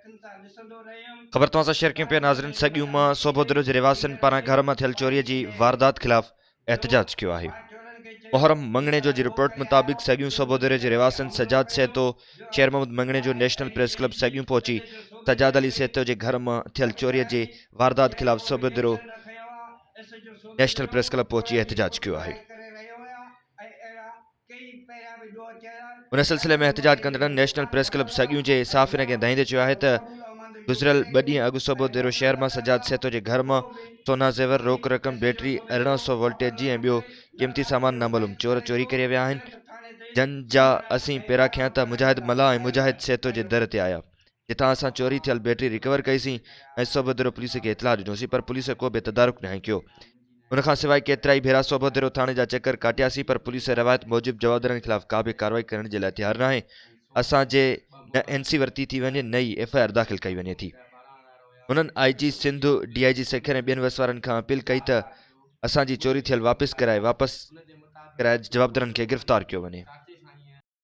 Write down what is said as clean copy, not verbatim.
ख़बर तव्हां सां शेयर कयूं पिया नाज़रीन। सॻियूं मां सोबोदरो जे रिवासियुनि पारां घर मां थियल चोरीअ जी वारदात ख़िलाफ़ एहतजाज कयो आहे। मुहर्रम मंगणे जो जी रिपोर्ट मुताबिक़ सॻियूं सोबोदरे जे रिवासियुनि सजाद सेतो, शेर मोहम्मद मंगणे जो नेशनल प्रेस क्लब सॻियूं पहुची सजाद अली सेतो जे घर मां थियल चोरीअ जे वारदात ख़िलाफ़ सोबोदरो नेशनल प्रेस क्लब पहुची एहतजाज कयो आहे। उन सिलसिले में एहतजाज कंदड़नि नेशनल प्रेस क्लब सॻियूं जे साफ़िन खे दहींदे चयो आहे त गुज़िरियल 2 ॾींहं अॻु सोबोदरो शहर मां सजाद सेतो जे घर मां सोना ज़ेवर, रोक रक़म, बैटरी, 1100 वोल्टेज जी ऐं ॿियो क़ीमती सामान नामालूम चोर चोरी करे विया आहिनि। जन जा असीं पहिरां खयां त मुजाहिद मल्हा ऐं मुजाहिद सेतो जे दर ते आया, जितां असां चोरी थियल बैटरी रिकवर कईसीं ऐं सोबोदरो पुलिस खे इतलाह ॾिनोसीं, पर पुलिस को बि तदारुक न कयो। उनखां सवाइ केतिरा ई भेरा सोबोदरो थाणे जा चकर काटियासीं, पर पुलिस रवायत मूजिबि जवाबदारनि ख़िलाफ़ का बि कार्रवाई करण जे लाइ तयारु न आहे। असांजे न NC वरिती थी वञे, न ई FIR दाख़िल कई वञे थी। उन्हनि IG सिंध, DIG सेखर ऐं ॿियनि वसवारनि खां अपील कई त असांजी चोरी थियल वापसि कराए जवाबदारनि खे गिरफ़्तार कयो वञे।